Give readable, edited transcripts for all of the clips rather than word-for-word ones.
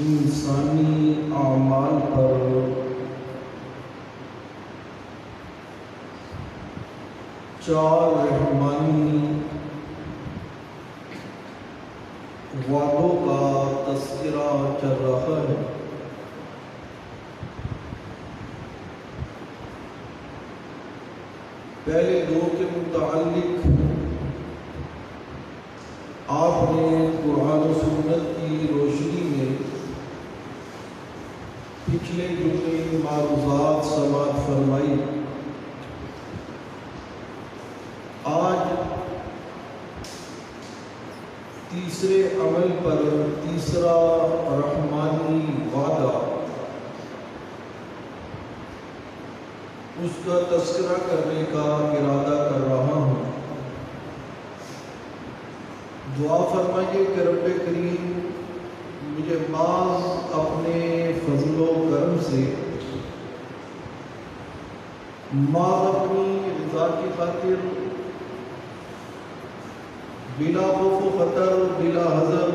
انسانی اعمال پر چار رحمانی وعدوں کا تذکرہ چل رہا ہے۔ پہلے دو کے متعلق آپ نے قرآن و سنت کی روشنی میں پچھلے جملے معروضات سماعت فرمائی. آج تیسرے عمل پر تیسرا رحمانی وعدہ، اس کا تذکرہ کرنے کا ارادہ کر رہا ہوں. دعا فرمائیے کہ رب کریم مجھے بعض اپنے فضل و کرم سے، بعض اپنی رضا کی خاطر بلا خوف و خطر، بلا حذر،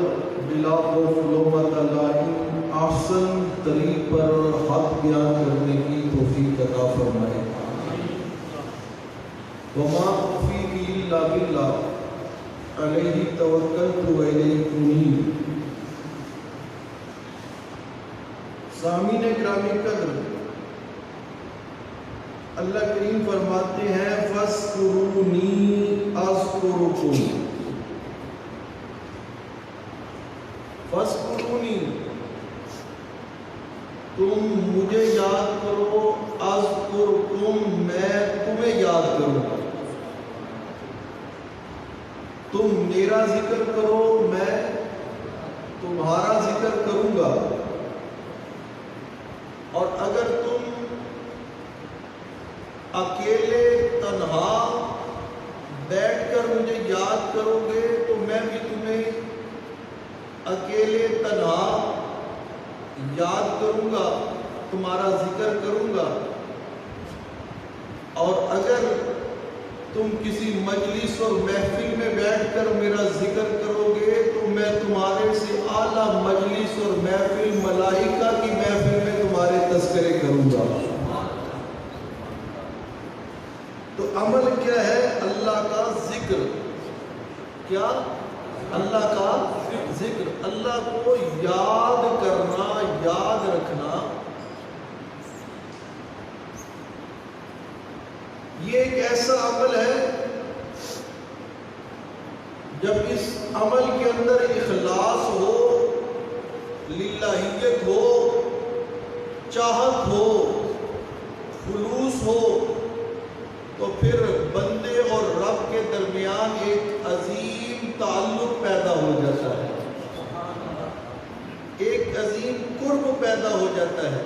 بلا خوف لومۃ لائم احسن طریق پر حق بیان کرنے کی توفیق عطا فرمائے. وما توفیقی الا باللہ علیہ توکلت و الیہ انیب. سامعین گرامی قدر، اللہ کریم فرماتے ہیں فاذکرونی اذکرکم. فاذکرونی، تم مجھے یاد کرو، اذکرکم، میں تمہیں یاد کروں گا. تم میرا ذکر کرو، میں تمہارا ذکر کروں گا. اور اگر تم اکیلے تنہا بیٹھ کر مجھے یاد کرو گے تو میں بھی تمہیں اکیلے تنہا یاد کروں گا، تمہارا ذکر کروں گا. اور اگر تم کسی مجلس اور محفل میں بیٹھ کر میرا ذکر کرو گے تو میں تمہارے سے اعلیٰ مجلس اور محفل، ملائکہ کی محفل میں تمہارے تذکرے کروں گا. تو عمل کیا ہے؟ اللہ کا ذکر. کیا؟ اللہ کا ذکر. اللہ کو یاد کرنا، یاد رکھنا، یہ ایک ایسا عمل ہے جب اس عمل کے اندر اخلاص ہو، للہیت ہو، چاہت ہو، خلوص ہو، تو پھر بندے اور رب کے درمیان ایک عظیم تعلق پیدا ہو جاتا ہے، ایک عظیم قرب پیدا ہو جاتا ہے.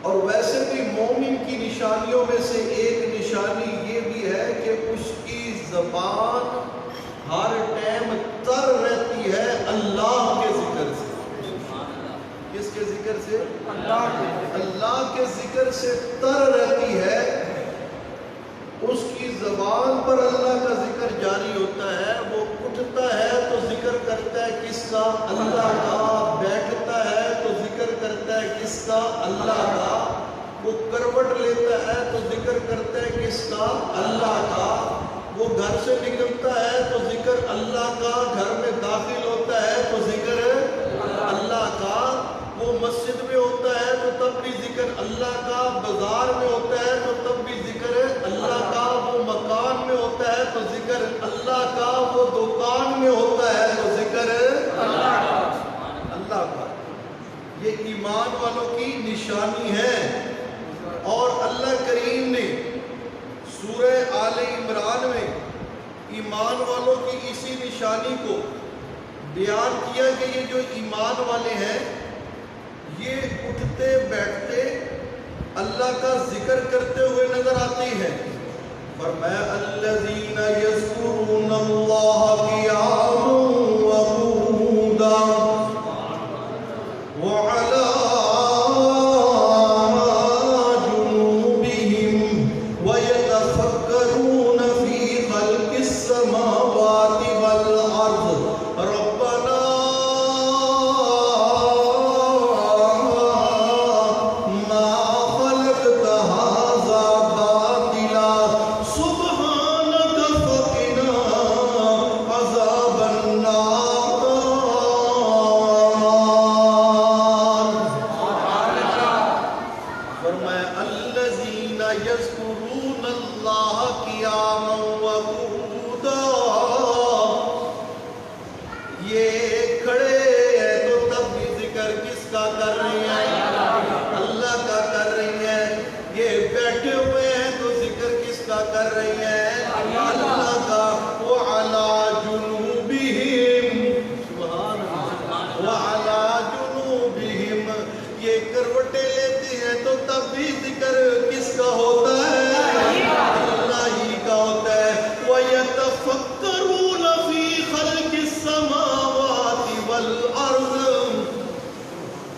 اور ویسے بھی مومن کی نشانیوں میں سے ایک نشانی یہ بھی ہے کہ اس کی زبان ہر ٹائم تر رہتی ہے اللہ کے ذکر سے. کس کے ذکر سے؟ اللہ کے ذکر سے تر رہتی ہے. اس کی زبان پر اللہ کا ذکر جاری ہوتا ہے. وہ اٹھتا ہے تو ذکر کرتا ہے کس کا؟ اللہ کا. بیٹھتا ہے تو ذکر کرتا ہے کس کا؟ اللہ کا. وہ کروٹ لیتا ہے تو ذکر کرتا ہے کس کا؟ اللہ کا. وہ گھر سے نکلتا ہے تو ذکر اللہ کا. گھر میں داخل ہوتا ہے تو ذکر اللہ کا. وہ مسجد میں ہوتا ہے تو تب بھی ذکر اللہ کا. بازار میں ہوتا ہے تو تب بھی ذکر اللہ کا. وہ مکان میں ہوتا ہے تو ذکر اللہ کا. وہ دکان میں ہوتا ہے تو ذکر اللہ کا. اللہ کا. یہ ایمان والوں کی نشانی ہے. اور اللہ کریم نے سورہ آل عمران میں ایمان والوں کی اسی نشانی کو بیان کیا کہ یہ جو ایمان والے ہیں یہ اٹھتے بیٹھتے اللہ کا ذکر کرتے ہوئے نظر آتے ہیں. فرمایا الذین یذکرون اللہ قیاما وقعودا وعلی یہ کھڑے ہیں تو تب بھی ذکر کس کا کر رہے ہیں؟ یہ کروٹیں لیتے ہیں تو تب بھی ذکر کس کا ہوتا ہے؟ اللہ ہی کا ہوتا ہے۔ وَيَتَفَكَّرُونَ فِي خَلْقِ السَّمَاوَاتِ وَالْأَرْضِ،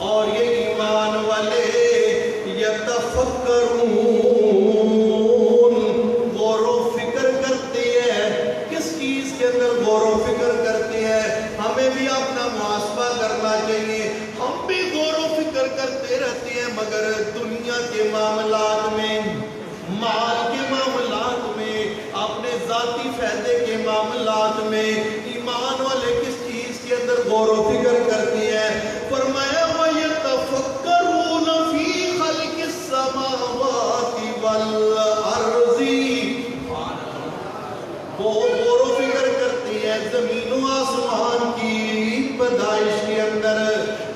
اور یہ ایمان والے یتفکرون غور و فکر کرتے ہیں۔ کس چیز کے اندر غور و فکر کرتے ہیں؟ ہمیں بھی اپنا محاسبہ کرنا چاہیے۔ ہم بھی غور و فکر کرتے رہتے ہیں، مگر دنیا کے معاملات میں، مال کے معاملات میں، اپنے ذاتی فائدے کے معاملات میں ایمان والے کس چیز کے اندر غور و فکر کرتے ہیں؟ فرمایا وَيَتَفَكَّرُونَ فِي خَلْقِ السَّمَاوَاتِ وَالْأَرْضِ، وہ غور و فکر کرتے ہیں زمین و آسمان کی پیدائش کے اندر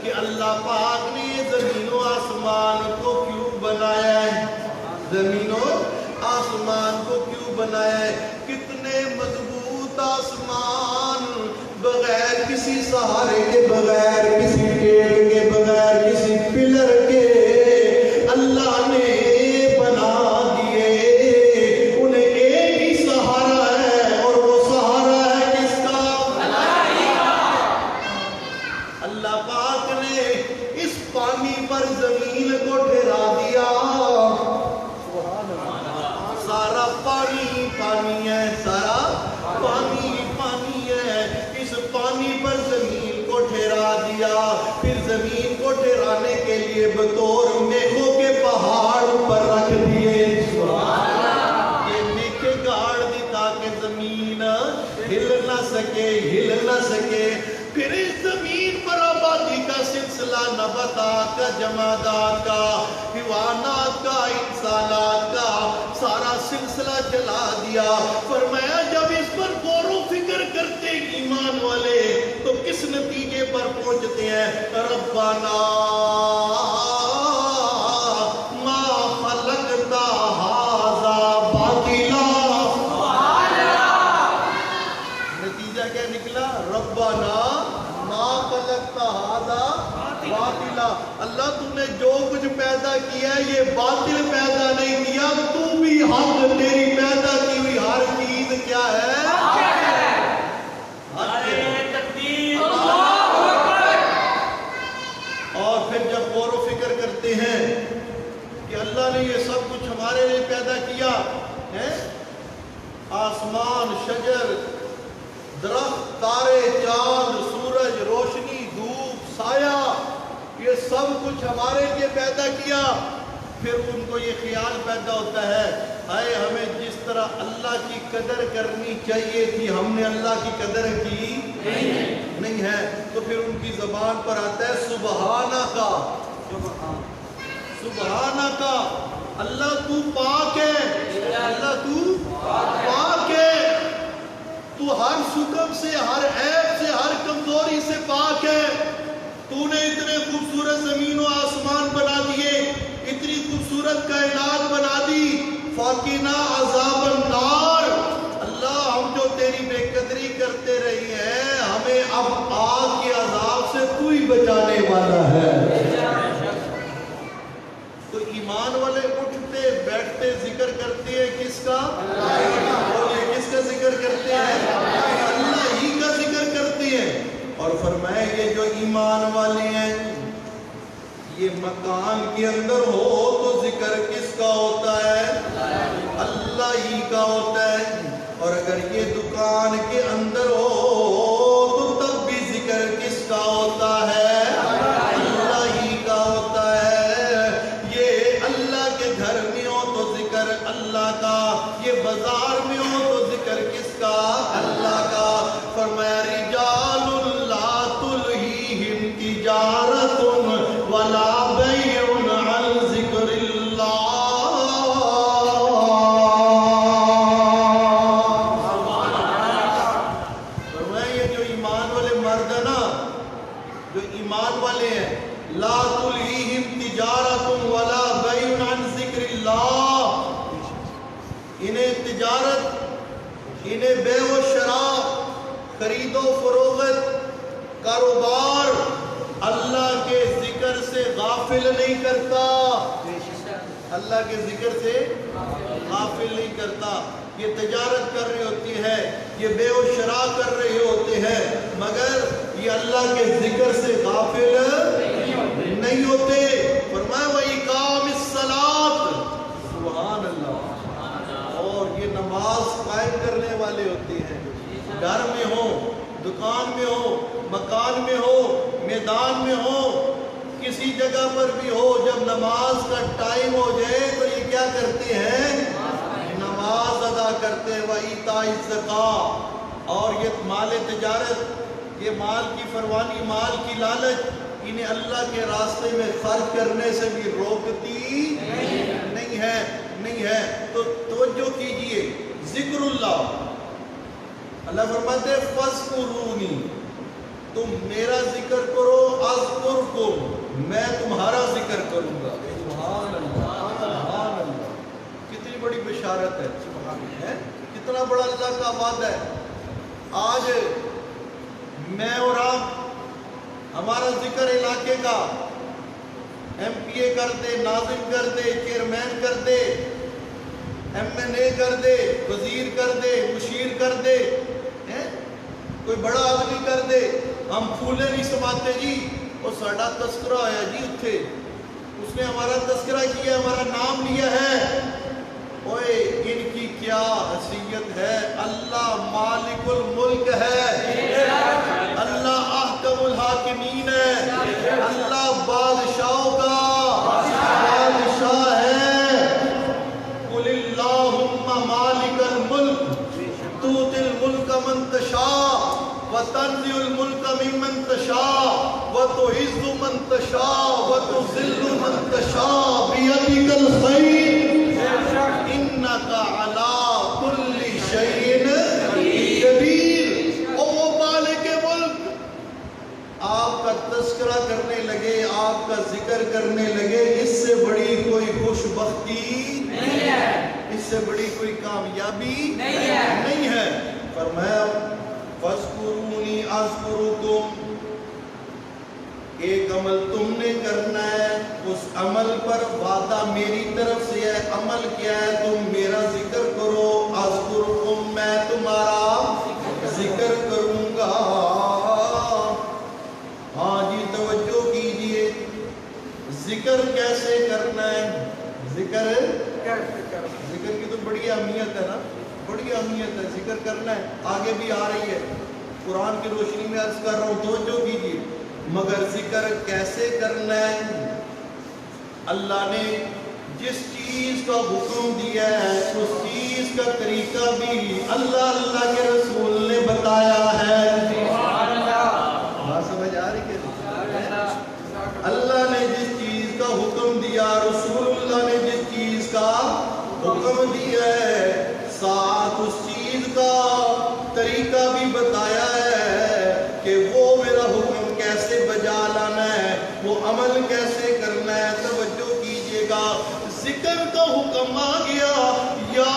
کہ اللہ پاک نے زمین و آسمان کو کیوں بنایا ہے، زمین و آسمان کو کیوں بنایا ہے۔ کتنے مضبوط آسمان، بغیر کسی سہارے کے، بغیر کسی ٹیک کے، بغیر کسی پلر کے اللہ نے بنا دیے۔ انہیں ایک ہی سہارا ہے، اور وہ سہارا ہے کس کا؟ اللہ پاک نے اس پانی پر زمین کو ٹھہرا دیا، سارا پانی پانی ہے، سارا پانی پانی ہے۔ اس پانی پر زمین کو ٹھہرا دیا، پھر زمین کو ٹھہرانے کے لیے بطور میخوں کے پہاڑ پر رکھ دیے۔ یہ میخیں گاڑ دی تاکہ زمین ہل نہ سکے، ہل نہ سکے۔ پھر اس زمین پر آبادی کا سلسلہ، نباتات کا، جمادات کا، حیوانات کا، انسانات کا سارا سلسلہ چلا دیا۔ فرمایا جب اس پر غور و فکر کرتے ایمان والے تو کس نتیجے پر پہنچتے ہیں؟ ربنا ما خلقت ھذا باطلا، نتیجہ کیا نکلا؟ ربنا ما خلقت ھذا باطلا، اللہ تم نے جو کچھ پیدا کیا ہے یہ باطل پیدا نہیں کیا، تو بھی حق، تیری پیدا کی ہوئی ہر چیز کیا ہے؟ اور پھر جب غور و فکر کرتے ہیں کہ اللہ نے یہ سب کچھ ہمارے لیے پیدا کیا ہے، آسمان، شجر، درخت، تارے، چاند، سورج، روشنی، دھوپ، سایہ، یہ سب کچھ ہمارے لیے پیدا کیا، پھر ان کو یہ خیال پیدا ہوتا ہے ہائے ہمیں جس طرح اللہ کی قدر کرنی چاہیے تھی ہم نے اللہ کی قدر کی نہیں ہے، تو پھر ان کی زبان پر آتا ہے سبحانہ کا، سبحانہ کا، اللہ تو پاک ہے، اللہ تو پاک ہے، تو ہر شکم سے، ہر عیب سے، ہر کمزوری سے پاک ہے۔ تو نے اتنے خوبصورت زمین و آسمان بنا دیے، اتنی خوبصورت کائنات بنا دی، فاقنا عذاب النار، اللہ ہم جو تیری بے قدری کرتے رہی ہیں ہمیں اب آگ کے عذاب سے تو ہی بچانے والا ہے۔ تو ایمان والے اٹھتے بیٹھتے ذکر کرتے ہیں کس کا؟ بولے کس کا ذکر کرتے ہیں؟ اللہ ہی کا ذکر کرتے ہیں۔ اور فرمائے یہ جو ایمان والے ہیں یہ مکان کے اندر ہو تو ذکر کس کا ہوتا ہے؟ اللہ ہی کا ہوتا ہے، اور اگر یہ دکان کے اندر ہو تو تب بھی ذکر کس کا ہوتا ہے؟ اللہ ہی کا ہوتا ہے۔ یہ اللہ کے گھر میں ہو تو ذکر اللہ کا، یہ بازار میں ہو تو ذکر کس کا؟ اللہ کا۔ فرمایا رجال لا تلہیہم تجارت ولا بیع عن ذکر اللہ۔ فرمایا یہ جو ایمان والے مرد ہیں نا، جو ایمان والے ہیں، لا تلہیہم تجارت ولا بیع عن ذکر اللہ، انہیں تجارت، انہیں بے و شراء، خرید و فروخت، کاروبار اللہ کے ذکر سے غافل نہیں کرتا، اللہ کے ذکر سے غافل نہیں کرتا۔ یہ تجارت کر رہی ہوتی ہے، یہ بے و شراء کر رہے ہوتے ہیں، مگر یہ اللہ کے ذکر سے غافل نہیں ہوتے۔ فرمایا وَإِقَامِ الصَّلَاةِ، سبحان اللہ، اور یہ نماز قائم کرنے والے ہوتے ہیں، گھر میں ہو، دکان میں ہو، مکان میں ہو، میدان میں ہو، کسی جگہ پر بھی ہو، جب نماز کا ٹائم ہو جائے تو یہ کیا کرتے ہیں؟ نماز ادا کرتے ہیں۔ وَإِيتَاءِ الزَّکَاۃ، اور یہ مال تجارت، یہ مال کی فروانی، مال کی لالچ انہیں اللہ کے راستے میں خرچ کرنے سے بھی روکتی نہیں ہے۔ تو توجہ کیجئے، ذکر اللہ، اللہ فرماتے ہیں فَاذْكُرُونِی، تم میرا ذکر کرو، اذکرکم، میں تمہارا ذکر کروں گا۔ سبحان اللہ، سبحان اللہ، کتنی بڑی بشارت ہے، کتنا بڑا اللہ کا وعدہ ہے۔ آج میں اور آپ ہمارا ذکر علاقے کا ایم پی اے کر دے، ناظم کر دے، چیئرمین کر دے، ایم این اے کر دے، وزیر کر دے، مشیر کر دے، کوئی بڑا آدمی کر دے، ہم پھولے نہیں سماتے جی، اور ساڑھا تذکرہ آیا جی اتھے، اس نے ہمارا تذکرہ کیا، ہمارا نام لیا ہے۔ اوئے ان کی کیا حیثیت ہے، اللہ مالک الملک ہے، اللہ احکم الحاکمین ہے، اللہ بادشاہوں کا بادشاہ ہے۔ قل اللہم مالک الملک تؤتی الملک من تشاء وتنزع الملک ممن تشاء وتعز من تشاء وتذل من تشاء بیدک الخیر انک علی کل شیء قدیر۔ او مالک ملک، آپ کا تذکرہ کرنے لگے، آپ کا ذکر کرنے لگے، اس سے بڑی کوئی خوش بختی نہیں ہے، اس سے بڑی کوئی کامیابی نہیں ہے۔ فرمایا فَاذْكُرُونِی أَذْكُرُکُم، ایک عمل تم نے کرنا ہے، اس عمل پر وعدہ میری طرف سے ہے۔ عمل کیا ہے؟ تم میرا ذکر کرو، اذکرکم، میں تمہارا ذکر کروں گا۔ ہاں جی توجہ کیجئے، ذکر کیسے کرنا ہے؟ ذکر کی تو بڑی اہمیت ہے نا، بڑی اہمیت ہے، ذکر کرنا ہے، آگے بھی آ رہی ہے، قرآن کی روشنی میں عرض کر رہا ہوں، توجہ کیجئے۔ مگر ذکر کیسے کرنا ہے؟ اللہ نے جس چیز کا حکم دیا ہے اس چیز کا طریقہ بھی اللہ کے رسول نے بتایا ہے۔ بات سمجھ آ رہی ہے؟ اللہ نے جس چیز کا حکم دیا، رسول اللہ نے جس چیز کا حکم دیا ہے، ساتھ اس چیز کا طریقہ بھی بتایا ہے کہ وہ میرا حکم کیسے بجا لانا ہے، وہ عمل کیسے کرنا ہے۔ توجہ کیجئے گا، ذکر کا حکم آ گیا، یا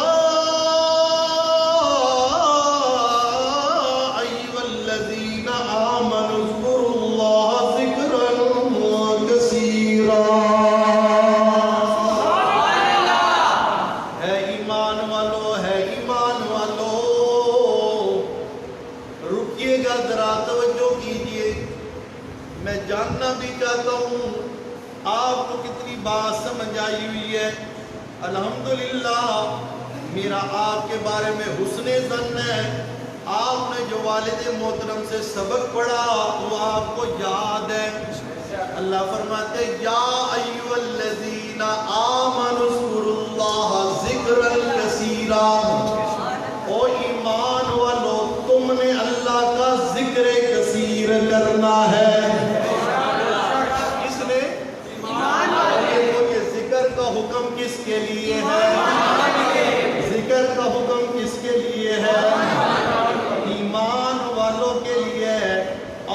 ایھا الذین آمنوا اذکروا اللہ ذکرا کثیرا۔ ہے ایمان والو، رکیے گا ذرا، توجہ کیجئے۔ میں جاننا بھی چاہتا ہوں آپ کو کتنی بات سمجھ آئی ہوئی ہے۔ الحمدللہ میرا آپ کے بارے میں حسن ظن ہے، آپ نے جو والد محترم سے سبق پڑھا وہ آپ کو یاد ہے۔ اللہ فرماتے یا ایھا الذین آمنوا اذکروا اللہ ذکرا کثیرا، او ایمان والو تم نے اللہ کا ذکر کثیر کرنا ہے۔ کس نے؟ یہ ذکر کا حکم کس کے لیے ہے؟ ذکر کا حکم کس کے لیے ہے؟ ایمان والوں کے لیے ہے،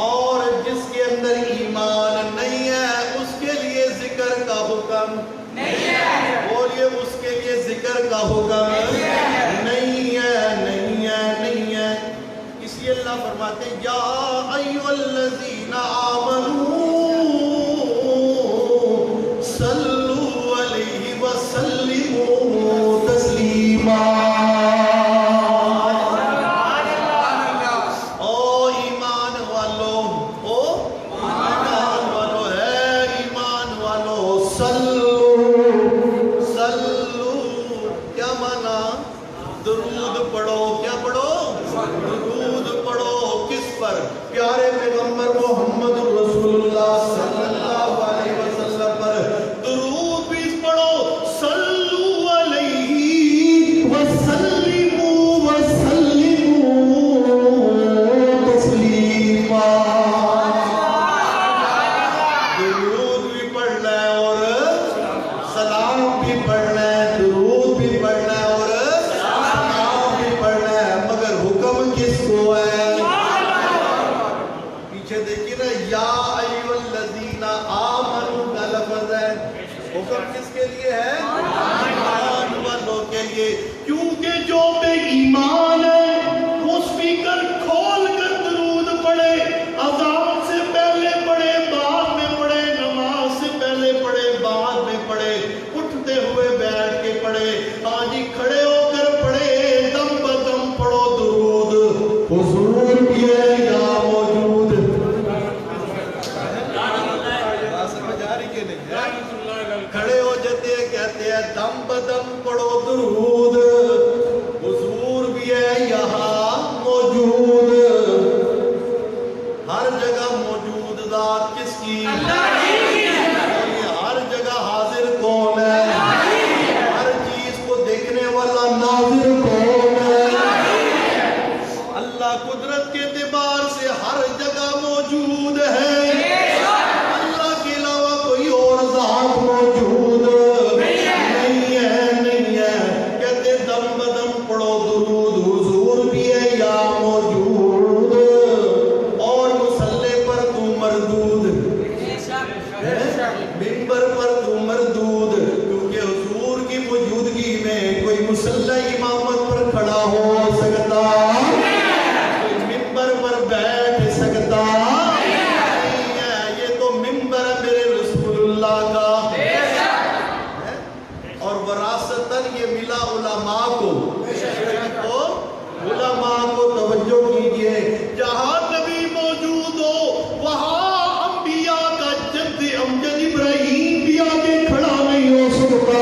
اور جس کے اندر ایمان نہیں ہے اس کے لیے ذکر کا حکم نہیں ہے۔ بولیے، اس کے لیے ذکر کا حکم نہیں ہے۔ اس لیے اللہ فرماتے ہیں یا ایھا الذین آمنوا درود پڑھو. کیا پڑھو؟ درود پڑھو. کس پر؟ پیارے پیغمبر محمد رسول اللہ صلی اللہ علیہ وسلم پر درود بھی پڑھو. صلو علیہ وسلموا تسلیما. درود بھی پڑھنا ہے اور سلام بھی پڑھنا ہے. درود بھی پڑھنا ہے اور سلام بھی پڑھنا ہے. مگر حکم کس کو ہے؟ پیچھے دیکھیے نا، یا ایھا الذین آمنوا کا لفظ ہے. حکم کس کے لیے ہے؟ ایمان والوں کے لیے. کیونکہ جو بے ایمان ہے وہ اسپیکر کھول کر درود پڑھے. اذان سے پہلے پڑھے، بعد میں پڑھے، نماز سے پہلے پڑھے، بعد میں پڑھے، اٹھتے ہوئے بیٹھ کے پڑھے، ہاں جی کھڑے ہو کر پڑھے، دم بدم پڑھو درود. حضور بھی ہے یا موجود. سمجھ آ رہی کہ نہیں؟ کھڑے ہو جاتے ہیں، کہتے ہیں دم بدم پڑھو درود. حضور بھی ہے یہاں موجود. ہر جگہ موجود ذات کس کی؟ ہر جگہ حاضر کون ہے؟ ہر چیز کو دیکھنے والا ناظر کون ہے؟ اللہ قدرت کے اعتبار سے ہر جگہ موجود ہے. اللہ کے علاوہ کوئی اور ذات موجود نہیں ہے. کہتے دم بدم پڑھو درود. حضور بھی ہے یا موجود. اور مصلی پر تو مردود، منبر پر تو مردود. کیونکہ حضور کی موجودگی میں کوئی مصلی امامت پر کھڑا ہو سکتا، کوئی منبر پر بیٹھ سکتا نہیں ہے. یہ تو منبر ہے میرے رسول اللہ کا. اور وراثتاً یہ ملا علماء کو. تو علماء کو توجہ کیجئے، جہاں نبی موجود ہو وہاں انبیاء کا جد امجد ابراہیم بھی آگے کھڑا نہیں ہو سکتا.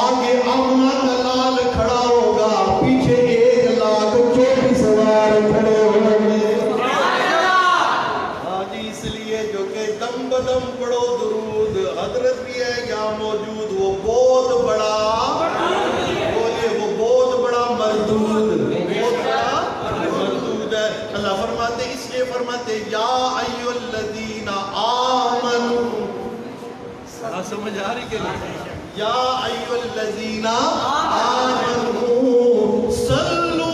آگے آمنہ کا لال کھڑا ہوگا، پیچھے 1,24,000 سوار کھڑے ہوں گے. ہاں جی، اس لیے جو کہ دم بدم پڑھو درود. حضرت بھی ہے یا موجود. وہ بہت بڑا، بولے وہ بہت بڑا مردود، بہت بڑا مردود ہے. اللہ فرماتے، اس لیے فرماتے یا ایھا الذین آمنوا. سمجھ آ رہی کہ نہیں؟ یا ایھا الذین آمنوا صلو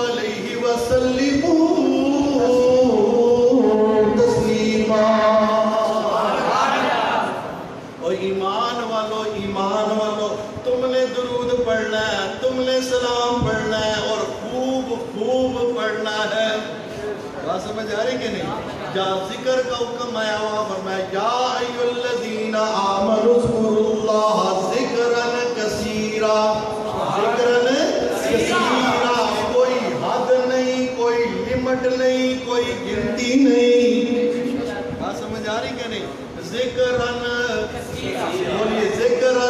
علیہ وسلموا تسلیما. اور ایمان والو، ایمان والو، تم نے درود پڑھنا ہے، تم نے سلام پڑھنا ہے اور خوب خوب پڑھنا ہے. بات سمجھ آ رہی کہ نہیں؟ جہاں ذکر کا حکم آیا ہوا فرمایا یا ایھا الذین آمنوا اذکروا اللہ ذکرا کثیرا. ذکرا کثیرا. کوئی حد نہیں، کوئی لمٹ نہیں، کوئی گنتی نہیں. بات سمجھ آ رہی کہ نہیں؟ ذکرا، بولیے ذکرا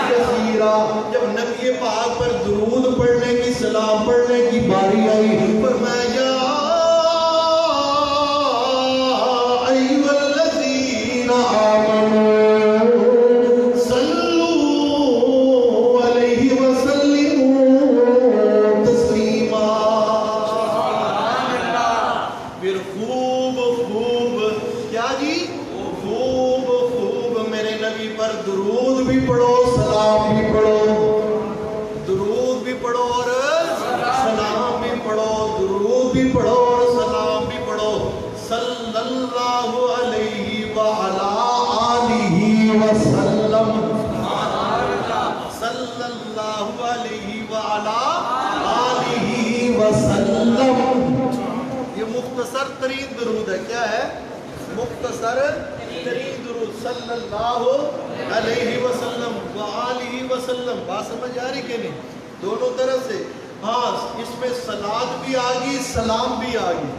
کثیرا. جب نبی پاک پر درود پڑھنے کی، سلام پڑھنے کی باری آئی، فرمایا یا ایھا الذین آمنوا صلو علیہ وسلموا تسلیما. پھر خوب خوب کیا جی؟ خوب خوب میرے نبی پر درود بھی پڑھو، سلام بھی پڑھو. درود بھی پڑھو اور سلام بھی پڑھو. درود بھی پڑھو اور سلام بھی پڑھو. صلی اللہ علیہ وعلا آلہ وسلم. صلی اللہ علیہ وعلا آلہ وسلم. یہ مختصر ترین درود ہے. کیا ہے؟ مختصر ترین درود. صلی اللہ علیہ وسلم وآلہ وسلم. بات سمجھ آ رہی کہ نہیں؟ دونوں طرف سے. ہاں، اس میں صلات بھی آگی، سلام بھی آگی.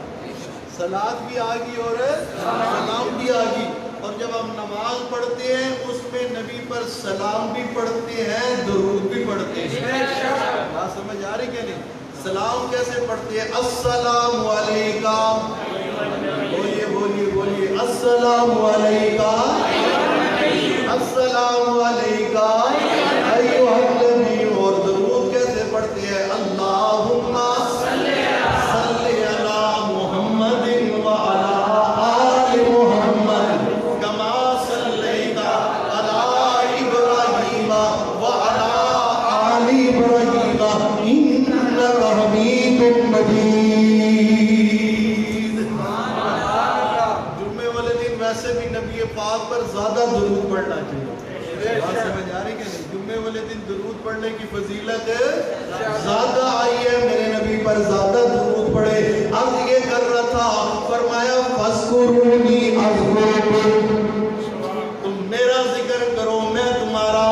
صلات بھی آگی اور سلام بھی آگی. اور جب ہم نماز پڑھتے ہیں اس میں نبی پر سلام بھی پڑھتے ہیں درود بھی پڑھتے ہیں. بات سمجھ آ رہی کہ نہیں؟ سلام کیسے پڑھتے ہیں؟ السلام علیکم. بولیے بولیے بولیے السلام علیکم. السلام علیکم ایھا النبی. اور درود کیسے پڑھتے ہیں؟ اللہم صلی علی محمد وعلی آل محمد کما صلیت علی ابراہیم وعلی آل ابراہیم انک حمید مجید. جمعے والے دن ویسے بھی نبی پاک پر زیادہ درود پڑھنا چاہیے. بات سمجھ آ رہی کہ نہیں؟ جمعے والے دن درود پڑھنے کی فضیلت زیادہ آئی ہے. میرے نبی پر زیادہ درود پڑھے. عرض یہ کر رہا تھا، فرمایا فاذکرونی اذکرکم. تم میرا ذکر کرو میں تمہارا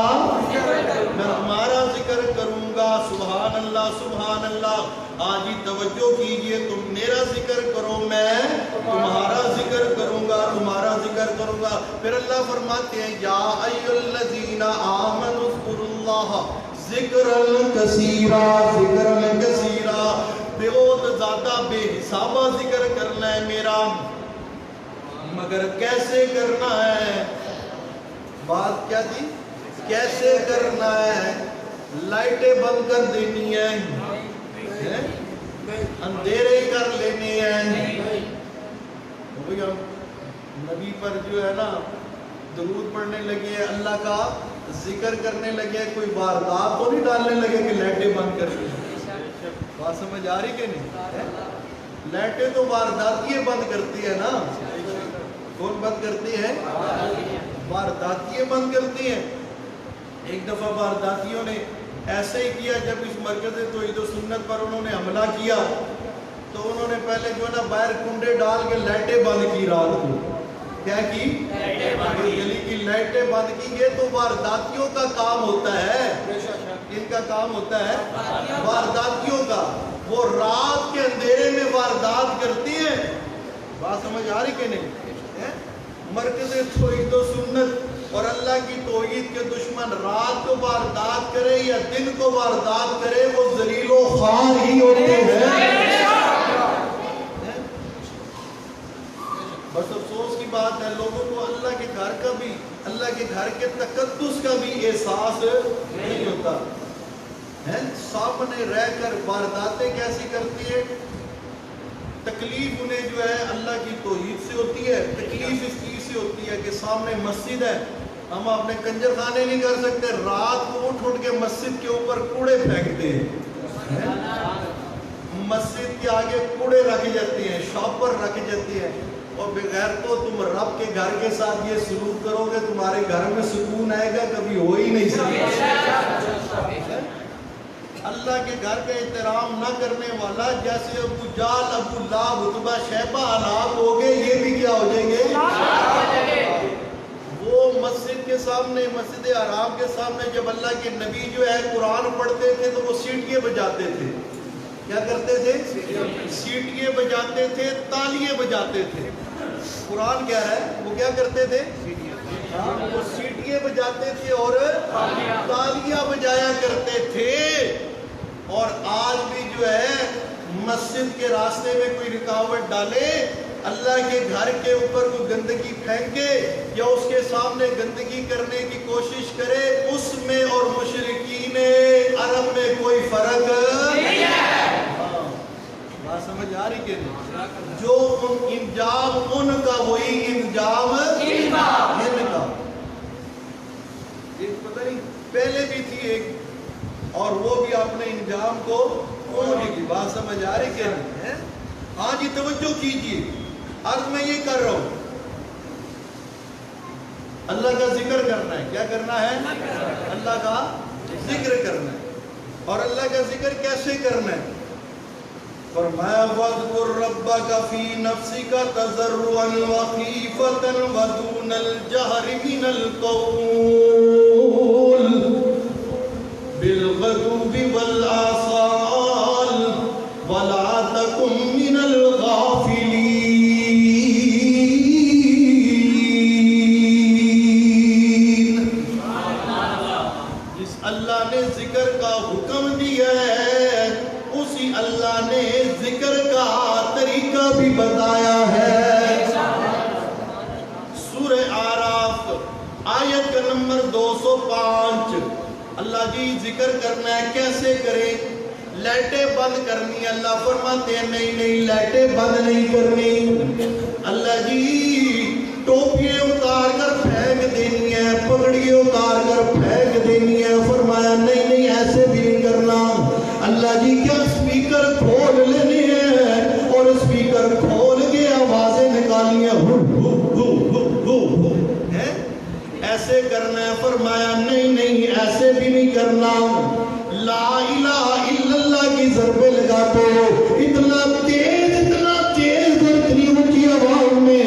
ذکر کروں گا. سبحان اللہ سبحان اللہ. آج ہی توجہ کیجئے، تم میرا ذکر کرو میں تمہارا ذکر کروں گا، تمہارا ذکر کروں گا. پھر اللہ فرماتے ہیں یا ایھا الذین آمنوا اذکروا اللہ ذکرا کثیرا. ذکرا کثیرا، بہت زیادہ بے حسابہ ذکر کرنا ہے میرا. مگر کیسے کرنا ہے؟ بات کیا تھی؟ کیسے کرنا ہے؟ لائٹیں بند کر دینی ہیں، اندھیرے کر لینے ہیں. نبی پر جو ہے نا درود پڑھنے لگے، اللہ کا ذکر کرنے لگے، کوئی واردات تو نہیں ڈالنے لگے کہ لائٹیں بند کر دیں. بات سمجھ آ رہی کہ نہیں؟ لائٹیں تو وارداتیے بند کرتی ہے نا. کون بند کرتی ہے؟ وارداتیے بند کرتی ہیں. ایک دفعہ وارداتیوں نے ایسے ہی کیا، جب اس مرکز توحید و سنت پر انہوں نے حملہ کیا تو انہوں نے پہلے جو ہے نا باہر کنڈے ڈال کے لائٹیں بند کی. رات کو کیا کی؟ گلی کی لائٹیں بند کی. یہ تو وارداتیوں کا کام ہوتا ہے. ان کا کام ہوتا ہے وارداتیوں کا. وہ رات کے اندھیرے میں واردات کرتی ہیں. بات سمجھ آ رہی کہ نہیں؟ مرکز توحید و سنت اور اللہ کی توحید کے دشمن رات کو واردات کرے یا دن کو واردات کرے، وہ ذلیل و خوار ہی ہوتے ہیں. بس افسوس کی بات ہے، لوگوں کو اللہ کے گھر کا بھی، اللہ کے گھر کے تقدس کا بھی احساس نہیں ہوتا. سامنے رہ کر وارداتیں کیسی کرتی ہے؟ تکلیف انہیں جو ہے اللہ کی توحید سے ہوتی ہے. تکلیف اس چیز سے ہوتی ہے کہ سامنے مسجد ہے، ہم اپنے کنجر خانے نہیں کر سکتے، رات کو اٹھ کے مسجد کے اوپر کوڑے پھینکتے ہیں. مسجد کے آگے کوڑے رکھ جاتے ہیں، شاپر رکھ جاتے ہیں. اور بغیر تو تم رب کے گھر کے ساتھ یہ سلوک کرو گے، تمہارے گھر میں سکون آئے گا؟ کبھی ہو ہی نہیں سکتا. اللہ کے گھر کا احترام نہ کرنے والا، جیسے ابو جال، ابو لہب، عتبہ، شیبہ ہلاک ہو گئے، یہ بھی کیا ہو جائیں گے؟ وہ مسجد کے سامنے، مسجد حرام کے سامنے جب اللہ کے نبی جو ہے قرآن پڑھتے تھے تو وہ سیٹیاں بجاتے تھے. کیا کرتے تھے؟ سیٹیاں بجاتے تھے، تالیاں بجاتے تھے. قرآن کیا ہے؟ وہ کیا کرتے تھے؟ وہ سیٹیاں بجاتے تھے اور تالیاں بجایا کرتے تھے. اور آج بھی جو ہے مسجد کے راستے میں کوئی رکاوٹ ڈالے، اللہ کے گھر کے اوپر کوئی گندگی پھینکے یا اس کے سامنے گندگی کرنے کی کوشش کرے، اس میں اور مشرکین عرب میں کوئی فرق نہیں ہے. بات سمجھ آ رہی کہ نہیں؟ جو انجام ان کا وہی انجام ان کا. پتہ نہیں پہلے بھی تھی ایک، اور وہ بھی اپنے انجام کو ہونے کی. بات سمجھ آ رہی کہ نہیں؟ ہاں جی توجہ کیجیے. عرض میں یہ کر رہا ہوں، اللہ کا ذکر کرنا ہے. کیا کرنا ہے؟ اللہ کا ذکر کرنا ہے. اور اللہ کا ذکر کیسے کرنا ہے؟ فرمایا وَاذْكُرْ رَبَّكَ فِي نَفْسِكَ تَضَرُّعًا وَخِيفَةً وَدُونَ الْجَهْرِ مِنَ الْقَوْلِ بِالْغُدُوِّ وَالْآصَالِ وَلَا تَكُن مِّنَ الْغَافِلِينَ. سورہ آراف آیت کا نمبر 205. اللہ جی ذکر کرنا ہے کیسے کریں؟ لائٹیں بند کرنی ہے. اللہ فرماتے ہیں نہیں لائٹیں بند نہیں کرنی. اللہ جی ٹوپیاں اتار کر پھینک دینی ہے, پگڑیاں اتار کر پھینک دینی ہے. فرمایا نہیں ایسے بھی نہیں کرنا. اللہ جی کیا اسپیکر کھول لینے ہیں اور اسپیکر کھول کے آوازیں نکالنی ہیں, ایسے کرنا ہے. فرمایا نہیں ایسے بھی نہیں کرنا. لا الہ الا اللہ کی ضربیں لگاتے ہو اتنا تیز اور اتنی اونچی آواز میں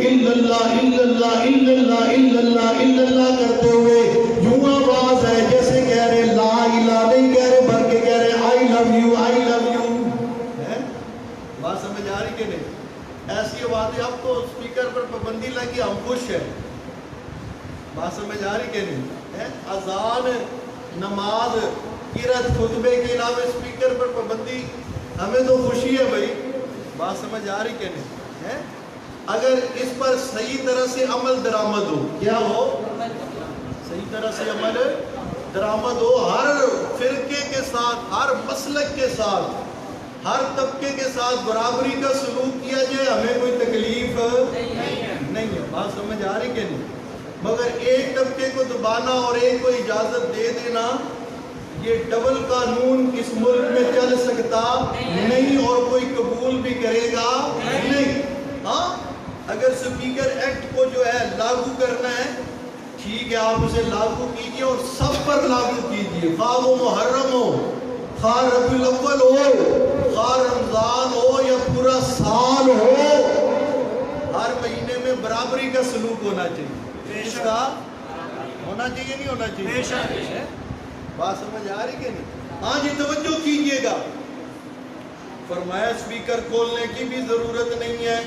الا اللہ الا اللہ الا اللہ الا اللہ الا اللہ کرتے ہوئے یوں آواز ہے جیسے کہہ رہے لا الہ نہیں کہہ رہے بلکہ کہہ رہے آئی لو یو. بات سمجھ آ رہی کہ نہیں؟ ایسی باتیں. اب تو اسپیکر پر پابندی لگی, ہم خوش ہیں. بات سمجھ آ رہی کہ نہیں؟ اذان, نماز, قرات, خطبے کے علاوہ اسپیکر پر پابندی, ہمیں تو خوشی ہے بھائی. بات سمجھ آ رہی کہ نہیں؟ اگر اس پر صحیح طرح سے عمل درآمد ہو, کیا ہو؟ صحیح طرح سے عمل درآمد ہو, ہر فرقے کے ساتھ, ہر مسلک کے ساتھ, ہر طبقے کے ساتھ برابری کا سلوک کیا جائے, ہمیں کوئی تکلیف نہیں ہے. بات سمجھ آ رہی کہ نہیں؟ مگر ایک طبقے کو دبانا اور ایک کو اجازت دے دینا, یہ ڈبل قانون اس ملک میں چل سکتا نہیں اور کوئی قبول بھی کرے گا نہیں. ہاں اگر اسپیکر ایکٹ کو جو ہے لاگو کرنا ہے, ٹھیک ہے آپ اسے لاگو کیجئے اور سب پر لاگو کیجئے, خواہ وہ محرم ہو, خواہ ربیع الاول ہو, خواہ رمضان ہو یا پورا سال ہو, ہر مہینے میں برابری کا سلوک ہونا چاہیے. اس کا ہونا چاہیے نہیں ہونا چاہیے؟ بات سمجھ آ رہی کہ نہیں؟ ہاں جی توجہ کیجئے گا. فرمایا اسپیکر کھولنے کی بھی ضرورت نہیں ہے,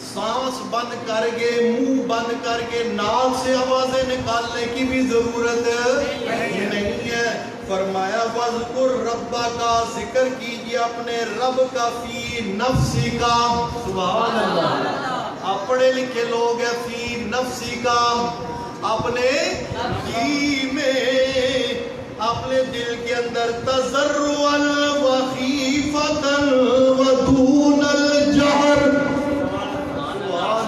سانس بند کر کے, منہ بند کر کے ناک سے آوازیں نکالنے کی بھی ضرورت نہیں ہے. فرمایا وَذْكُرْ رَبَّكَ, ذکر کیجئے اپنے رب کا, فی نفسی کا. سبحان اللہ. آپ پڑھے لکھے لوگ ہیں, فی نفسی کا, اپنے جی میں, اپنے دل کے اندر, تضرعا وخیفتا ودون الجہر. سبحان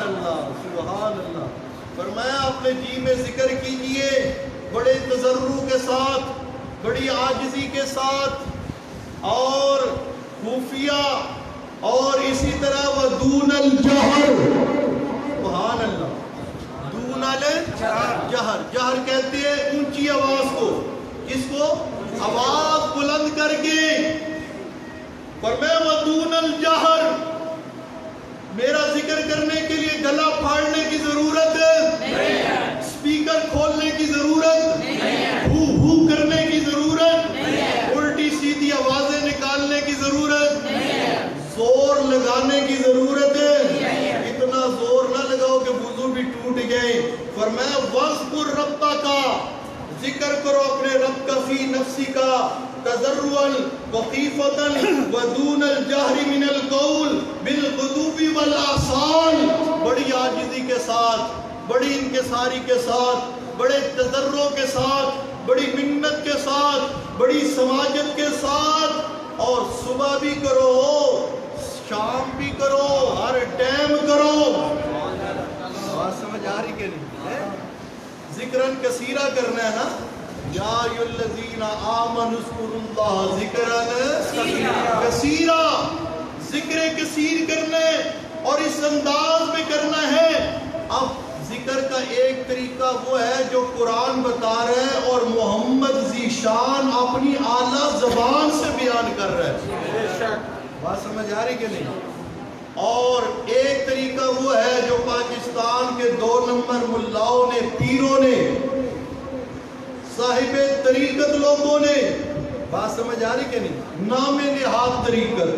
اللہ. فرمایا اپنے جی میں ذکر کیجئے بڑے تضرع کے ساتھ, بڑی عاجزی کے ساتھ, اور خفیہ, اور اسی طرح ودون الجہر. سبحان اللہ. دون الجہر, جہر کہتے ہیں اونچی آواز کو. کس کو؟ آواز بلند کر کے. فرمایا ودون الجہر, میرا ذکر کرنے کے لیے گلا پھاڑنے کی ضرورت نہیں ہے, اسپیکر کھولنے کی ضرورت نہیں ہے, ہو کرنے کی ضرورت نہیں ہے, الٹی سیدھی آوازیں نکالنے کی ضرورت نہیں ہے, زور لگانے کی ضرورت ہے. اتنا زور نہ لگاؤ کہ وضو بھی ٹوٹ گئے. فرمایا وَاذْكُرْ رَبَّكَ, ذکر کرو اپنے رب کا, فی نفسی کا, تضرعا وخیفتا ودون الجہر من القول بالغدو والآصال. بڑی عاجزی کے ساتھ, بڑی انکساری کے ساتھ, بڑے تضرع کے ساتھ, بڑی منت کے ساتھ, بڑی سماجت کے ساتھ, اور صبح بھی کرو, شام بھی کرو, ہر ٹائم کرو. بات سمجھ آ رہی کہ نہیں؟ ذکرن کثیرہ کرنا ہے نا. یا ایھا الذین آمنوا اذکروا اللہ ذکرن کثیرہ, ذکر کثیر کرنا ہے اور اس انداز میں کرنا ہے. اب ذکر کا ایک طریقہ وہ ہے جو قرآن بتا رہا ہے اور محمد ذیشان اپنی اعلیٰ زبان سے بیان کر رہا ہے. بات سمجھ آ رہی کہ نہیں؟ اور ایک طریقہ وہ ہے جو پاکستان کے 2 نمبر ملاؤں نے, پیروں نے, صاحب طریقت لوگوں نے, بات سمجھ آ رہی کہ نہیں, نام نہاد طریقت.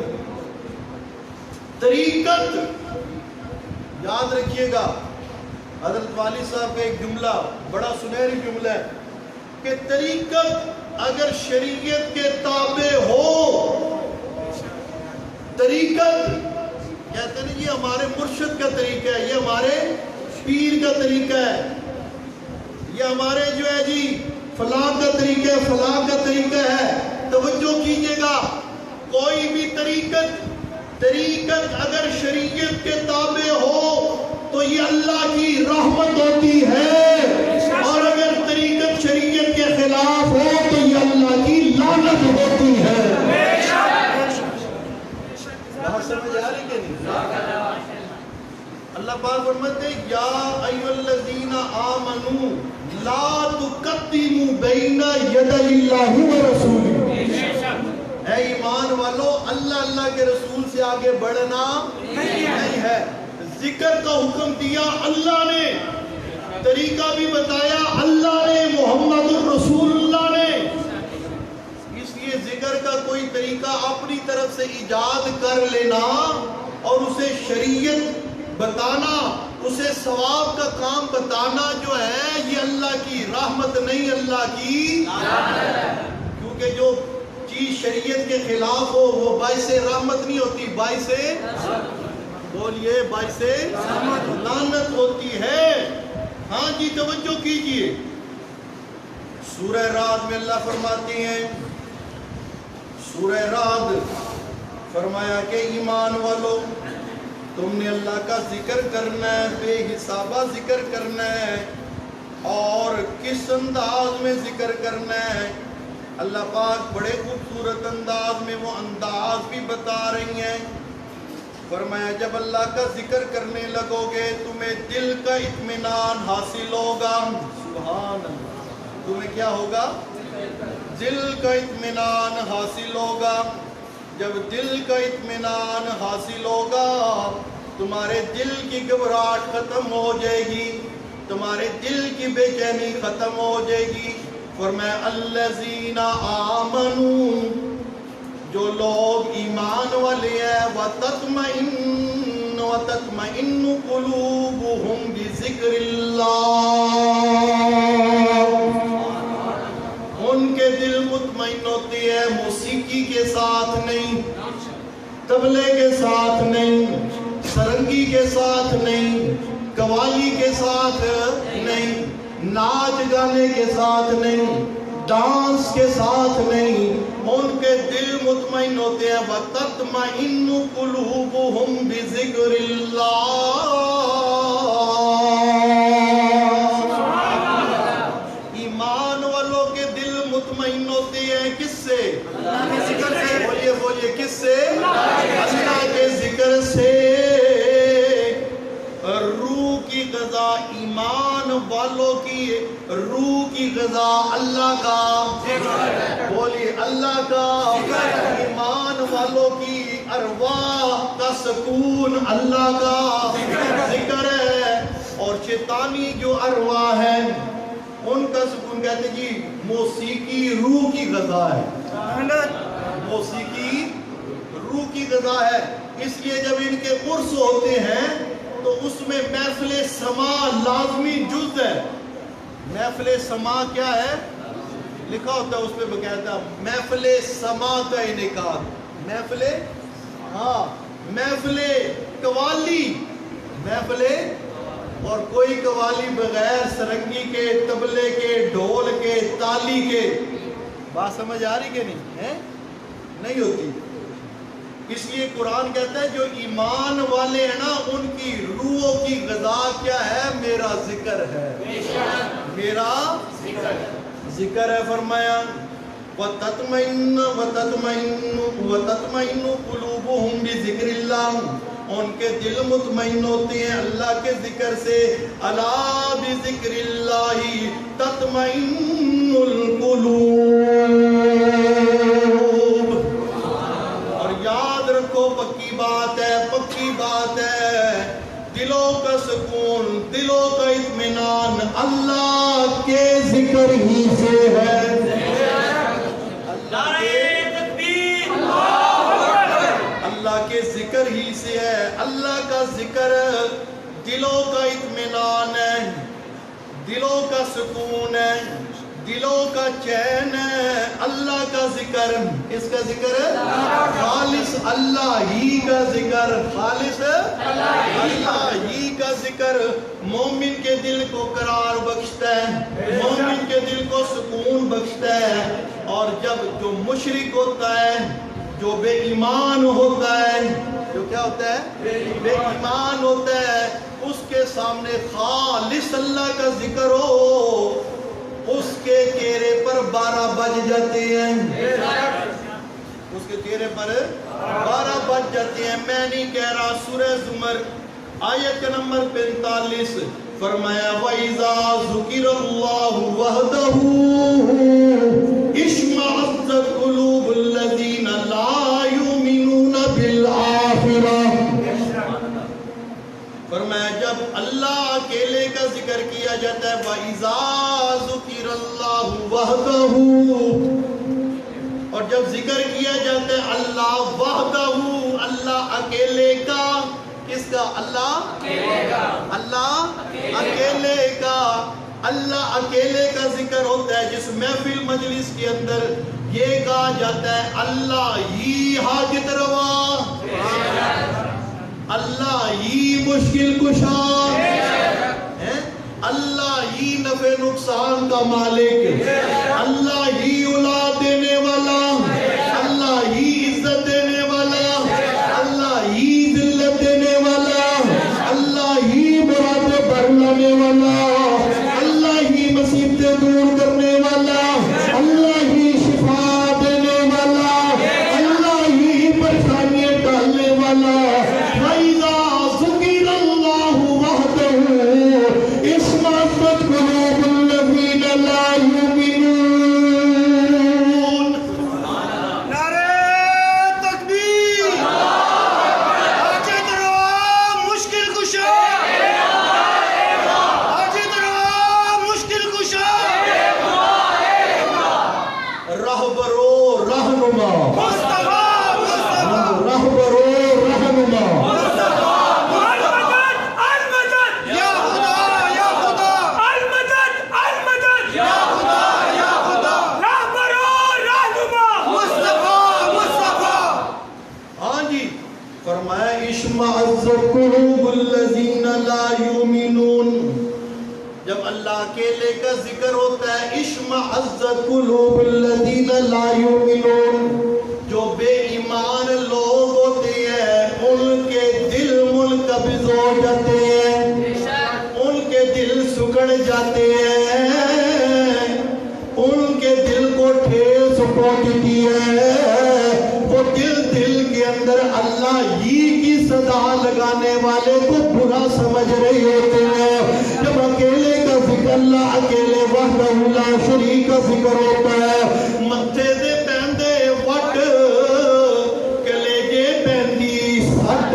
طریقت یاد رکھیے گا, حضرت والی صاحب کا ایک جملہ بڑا سنہری جملہ ہے کہ طریقت اگر شریعت کے تابع ہو, طریقت کہتے ہیں یہ ہمارے مرشد کا طریقہ ہے, یہ ہمارے پیر کا طریقہ ہے، یہ ہمارے جو ہے جی فلاں کا طریقہ ہے، فلاں کا طریقہ ہے. توجہ کیجئے گا، کوئی بھی طریقت اگر شریعت کے تابع ہو تو یہ اللہ کی رحمت ہوتی ہے، اور اگر طریقت شریعت کے خلاف ہو تو یہ اللہ کی لعنت ہوتی ہے. بات سمجھ آ رہی کہ نہیں؟ اللہ پاک فرماتے ہیں یا ایھا الذین آمنوا لا تقدموا بین یدی اللہ ورسولہ. اے ایمان والو، اللہ کے رسول سے آگے بڑھنا نہیں ہے. ذکر کا حکم دیا اللہ نے، طریقہ بھی بتایا اللہ نے، محمد الرسول اللہ نے. اس لیے ذکر کا کوئی طریقہ اپنی طرف سے ایجاد کر لینا اور اسے شریعت بتانا، اسے ثواب کا کام بتانا جو ہے، یہ اللہ کی رحمت نہیں، اللہ کی لعنت ہے. کیونکہ جو چیز شریعت کے خلاف ہو وہ باعث رحمت نہیں ہوتی، باعث بولیے باعث لعنت ہوتی ہے. ہاں جی توجہ کیجئے، سورہ رعد میں اللہ فرماتی ہیں، سورہ رعد فرمایا کہ ایمان والو تم نے اللہ کا ذکر کرنا ہے، بے حسابہ ذکر کرنا ہے، اور کس انداز میں ذکر کرنا ہے. اللہ پاک بڑے خوبصورت انداز میں وہ انداز بھی بتا رہی ہیں. فرمایا جب اللہ کا ذکر کرنے لگو گے تمہیں دل کا اطمینان حاصل ہوگا. سبحان اللہ. تمہیں کیا ہوگا؟ دل کا اطمینان حاصل ہوگا. جب دل کا اطمینان حاصل ہوگا تمہارے دل کی گھبراہٹ ختم ہو جائے گی، تمہارے دل کی بے چینی ختم ہو جائے گی. فرمایا الذین آمنوا، جو لوگ ایمان والے ہیں، وَتَطْمَئِنُّ قُلُوبُهُمْ بِذِكْرِ اللَّهِ، ان کے دل مطمئن ہوتے ہیں، موسیقی کے ساتھ نہیں، طبلے کے ساتھ نہیں، سرنگی کے ساتھ نہیں، قوالی کے ساتھ نہیں، ناچ گانے کے ساتھ نہیں، ڈانس کے ساتھ نہیں. ان کے دل مطمئن ہوتے ہیں. وَتَطْمَئِنُّ قُلُوبُهُمْ بِذِكْرِ اللَّهِ. ایمان والوں کے دل مطمئن ہوتے ہیں کس سے؟ اللہ کے ذکر سے. بولیے کس سے؟ اللہ کے ذکر سے. روح کی غذا، ایمان والوں کی روح کی غذا اللہ کا ذکر ہے. بولیے اللہ کا ایمان والوں کی ارواح کا سکون اللہ کا ذکر ہے. اور شیطانی جو ارواح ہیں ان کا سکون کہتے ہیں جی موسیقی روح کی غذا ہے. موسیقی روح کی غذا ہے. اس لیے جب ان کے عرس ہوتے ہیں تو اس میں محفل سماع لازمی جز ہے. محفل سماع کیا ہے؟ لکھا ہوتا ہے اس پہ باقاعدہ محفل سماع کا انعقاد. محفل قوالی، محفل، اور کوئی قوالی بغیر سرنگی کے، طبلے کے، ڈھول کے، تالی کے. بات سمجھ آ رہی کہ نہیں ہے؟ نہیں ہوتی. اس لیے قرآن کہتا ہے جو ایمان والے ہیں نا ان کی روحوں کی غذا کیا ہے؟ میرا ذکر ہے، میرا ذکر ہے. فرمایا وَتَطْمَئِنُّ قُلُوبُهُمْ بِذِكْرِ اللَّهِ، ان کے دل مطمئن ہوتے ہیں اللہ کے ذکر سے. الا بذکر اللہ تطمئن القلوب. اور یاد رکھو پکی بات ہے، دلوں کا سکون، دلوں کا اطمینان اللہ کے ذکر ہی سے ہے. اللہ کے ذکر ہی سے ہے. اللہ کا ذکر دلوں کا اطمینان ہے، دلوں کا سکون ہے، دلوں کا چین ہے اللہ کا ذکر. اس کا ذکر خالص اللہ ہی کا ذکر, خالص اللہ ہی کا ذکر مومن کے دل کو قرار بخشتا ہے, مومن کے دل کو سکون بخشتا ہے. اور جب جو مشرک ہوتا ہے, جو بے ایمان ہوتا ہے, جو کیا ہوتا ہے, بے ایمان ہوتا ہے, اس کے سامنے خالص اللہ کا ذکر ہو, اس کے چہرے پر 12 بج جاتے ہیں, اس کے چہرے پر 12 بج جاتے ہیں. میں نہیں کہہ رہا, سورہ زمر آیت نمبر 45 فرمایا وَإِذَا ذُكِرَ اللَّهُ وَحْدَهُ اشْمَأَزَّتْ قُلُوبُ الَّذِينَ لَا يُؤْمِنُونَ بِالْآخِرَةِ. فرمایا جب اللہ اکیلے کا ذکر کیا جاتا ہے, وَإِذَا ذُكِرَ اللَّهُ وَحْدَهُ, اور جب ذکر کیا جاتا ہے اللہ وحدہ, اللہ اکیلے کا, کس کا, اللہ اکیلے کا, اللہ اکیلے کا, اللہ اکیلے کا ذکر ہوتا ہے. جس محفل مجلس کے اندر یہ کہا جاتا ہے اللہ ہی حاجت روا, اللہ ہی مشکل کشا, اللہ ہی نفع نقصان کا مالک, اللہ ہی اولاد دینے والا, اللہ ہی عزت دینے والا, اللہ ہی ذلت دینے والا, اللہ ہی مراد بھر لانے والا, اللہ ہی مصیبتیں دور کرنے والا, اللہ ہی شفا دینے والا, اللہ ہی پریشانیاں ٹالنے والا. وَإِذَا ذُكِرَ اللَّهُ وَحْدَهُ اشْمَأَزَّتْ قُلُوبُ الَّذِينَ لَا يُؤْمِنُونَ. نعرہ تکبیر, حاجت روا مشکل کشا, حاجت روا مشکل کشا, رہبرو رہنما, مصطفیٰ مصطفیٰ, رہبرو رہنما, المدد المدد یا خدا یا خدا, المدد المدد یا خدا یا خدا, رہبر و رہنما مصطفیٰ مصطفیٰ. ہاں جی, فرمایا اشمأزت قلوب الذین لا یؤمنون. جب اللہ اکیلے کا ذکر ہوتا ہے اشمأزت قلوب الذین لا یؤمنون, جو بے ایمان لوگ ہوتے ہیں ان کے دل منقبض ہو جاتے ہیں, ان کے دل سکڑ جاتے ہیں, ان کے دل کو ٹھیس پہنچتی ہے. وہ دل کے اندر اللہ ہی کی صدا لگانے والے کو برا سمجھ رہے ہوتے ہیں. جب اکیلے کا ذکر, اللہ اکیلے وحدہ لا شریک کا ذکر ہوتا ہے, متھے دے پہندے وٹ, کلیجے پہندی سٹ,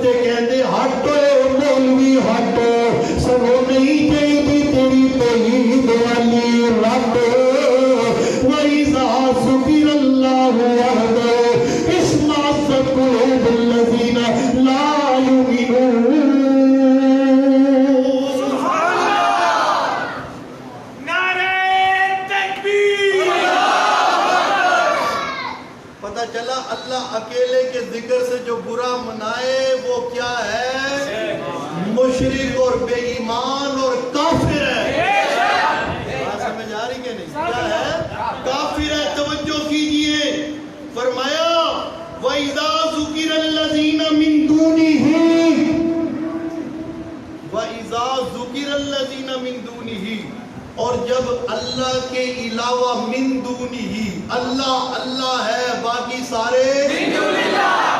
تے کہندے ہٹ مولوی ہٹ, سنو نہیں چاہیے تیری توحید والی رب. وَإِذَا ذُكِرَ اللَّهُ وَحْدَهُ اشْمَأَزَّتْ قُلُوبُ الَّذِينَ لَا يُؤْمِنُونَ. پتہ چلا اللہ اکیلے کے ذکر سے جو برا منائے وہ کیا ہے, مشرک اور بے ایمان اور کافر ہے. بات سمجھ آ رہی کہ نہیں, کیا ہے, کافر ہے. توجہ کیجئے, فرمایا وَإِذَا ذُكِرَ الَّذِينَ مِن دُونِهِ, وَإِذَا ذُكِرَ الَّذِينَ مِن دُونِهِ, اور جب اللہ کے علاوہ من دونہی, اللہ اللہ ہے باقی سارے من دون اللہ,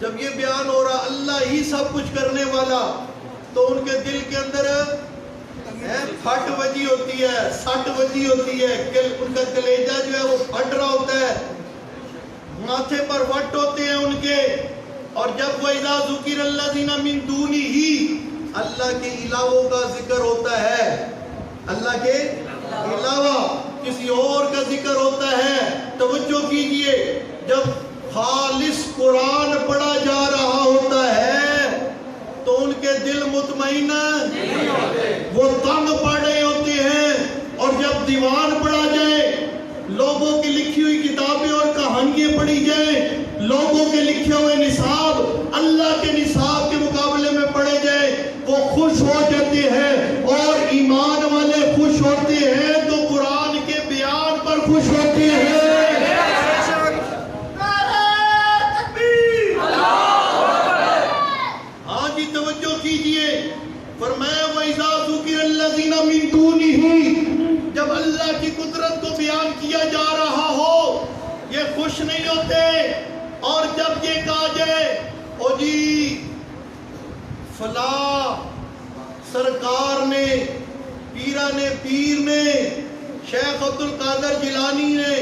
جب یہ بیان ہو رہا اللہ ہی سب کچھ کرنے والا, تو ان کے دل کے اندر پھٹ وجی ہوتی ہے, سٹ وجی ہوتی ہے, ان کا کلیجہ جو ہے وہ پھٹ رہا ہوتا ہے, ماتھے پر وٹ ہوتے ہیں ان کے. اور جب وَإِذَا ذُكِرَ الَّذِينَ مِن دُونِهِ, اللہ کے علاوہ کا ذکر ہوتا ہے, اللہ کے علاوہ کسی اور کا ذکر ہوتا ہے. توجہ کیجئے, جب خالص قرآن پڑھا جا رہا ہوتا ہے تو ان کے دل مطمئن نہیں ہوتے, وہ تنگ پڑ رہے ہوتے ہیں, لوگوں کے لکھے ہوئے نصاب اللہ کے نصاب کے مقابلے میں پڑھے جائے وہ خوش ہو جاتے ہیں، اور ایمان والے خوش ہوتے ہیں تو قرآن کے بیان پر خوش ہوتے ہیں۔ ہاں جی توجہ کیجئے، فرمایا وَإِذَا ذُكِرَ الَّذِينَ مِن دُونِهِ، جب اللہ کی قدرت کو بیان کیا جا رہا ہو یہ خوش نہیں ہوتے، اور جب یہ کہا جائے او جی فلاں سرکار نے، پیران پیر نے، شیخ عبد القادر جیلانی نے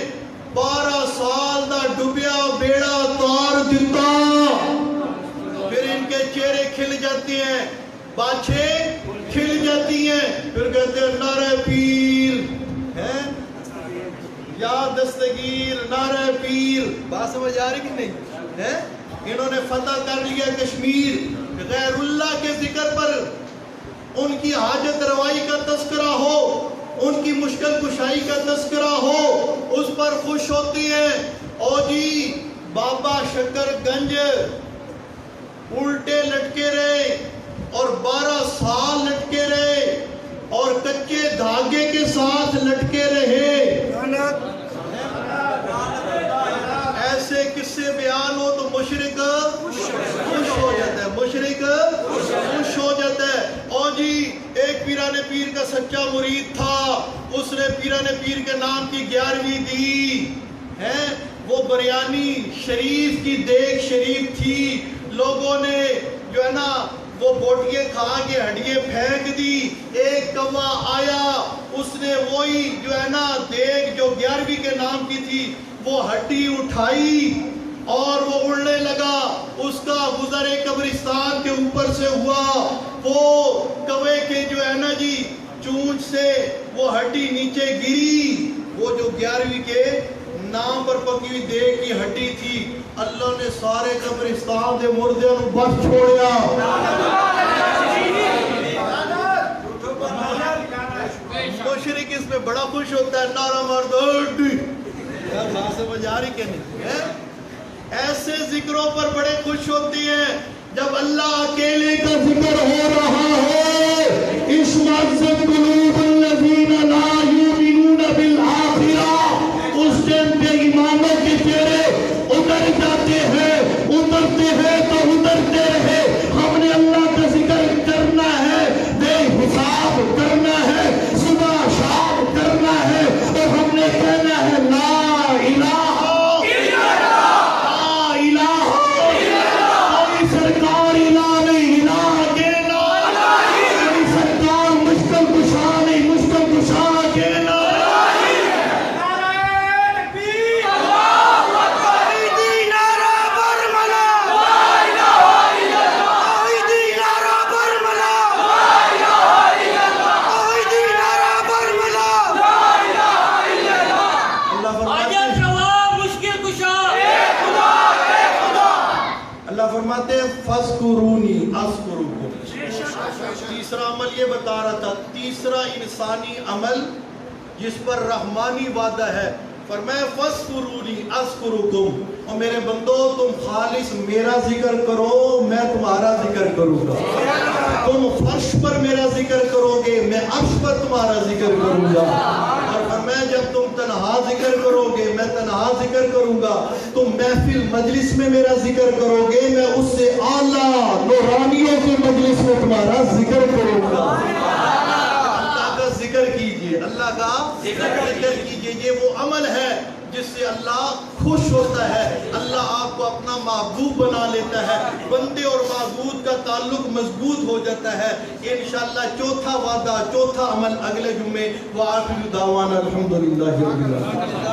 12 سال دا ڈوبیا بیڑا تار دیتا، پھر ان کے چہرے کھل جاتے ہیں، باچھیں کھل جاتی ہیں، پھر کہتے ہیں نعرہ پیر ہے یا دستگیر نعرہ پیر۔ بات سمجھ آ رہی کہ نہیں ہے؟ انہوں نے فتح کر لیا کشمیر، غیر اللہ کے ذکر پر ان کی حاجت روائی کا تذکرہ ہو، ان کی مشکل کشائی کا تذکرہ ہو، اس پر خوش ہوتی ہیں۔ او جی بابا شکر گنج الٹے لٹکے رہے اور 12 سال لٹکے رہے اور کچے دھاگے کے ساتھ لٹکے رہے۔ ایسے قصے بیان ہو تو مشرک خوش ہو جاتا ہے، مشرک خوش ہو جاتا ہے۔ اور جی ایک پیران پیر کا سچا مرید تھا، اس نے پیران پیر کے نام کی 11ویں دی ہے، وہ بریانی شریف کی دیگ شریف تھی، لوگوں نے جو ہے نا وہ بوٹیے کھا کے ہڈیے پھینک دی، ایک کوا آیا اس نے وہی جو ہے نا دیگ جو 11ویں کے نام کی تھی وہ ہڈی اٹھائی اور وہ اڑنے لگا، اس کا گزر قبرستان کے اوپر سے ہوا، وہ کوے کے جو ہے نا جی چونچ سے وہ ہڈی نیچے گری، وہ جو 11ویں کے نام پر پکی ہوئی دیگ کی ہڈی تھی، اللہ نے سارے قبرستان دے مردے نو بس چھوڑیا۔ مشرک اس میں بڑا خوش ہوتا ہے، نعرہ مرد سمجھ آ رہی کہ نہیں؟ ایسے ذکروں پر بڑے خوش ہوتی ہیں جب اللہ اکیلے کا ذکر ہو رہا ہے۔ اشمئزت قلوب الذین لا یؤمنون بالآخرہ، اس ٹائم پہ ایمانوں کے چہرے اتر جاتے ہیں، اترتے ہیں تو اترتے رہے۔ ہم نے اللہ کا ذکر کرنا ہے، بے حساب کرنا ہے، صبح شام کرنا ہے، اور ہم نے کہنا ہے لا الہ الا اللہ، لا الہ الا اللہ، کوئی سرکار الہ نہیں، الہ اکیلا، کوئی سرکار مشکل کشا نہیں، مشکل کشا اکیلا۔ اللہ فرماتے ہیں فَاذْكُرُونِي أَذْكُرُكُمْ۔ تیسرا عمل یہ بتا رہا تھا، تیسرا انسانی عمل جس پر رحمانی وعدہ ہے، فرمایا فَاذْكُرُونِي أَذْكُرُكُمْ، اور میرے بندو تم خالص میرا ذکر کرو میں تمہارا ذکر کروں گا، تم فرش پر میرا ذکر کرو گے میں عرش پر تمہارا ذکر کروں گا، اور فرمایا جب تم تنہا ذکر کرو گے میں تنہا ذکر کروں گا، تم محفل مجلس میں میرا ذکر کرو گے میں اس سے اعلیٰ نورانیوں کے مجلس میں تمہارا ذکر کروں گا۔ اللہ کا ذکر کیجئے، اللہ کا ذکر کیجئے، یہ وہ عمل ہے جس سے اللہ خوش ہوتا ہے، اللہ آپ کو اپنا محبوب بنا لیتا ہے، بندے اور معبود کا تعلق مضبوط ہو جاتا ہے۔ انشاءاللہ چوتھا وعدہ، چوتھا عمل اگلے جمعے، وآخر دعوانا الحمدللہ رب العالمین۔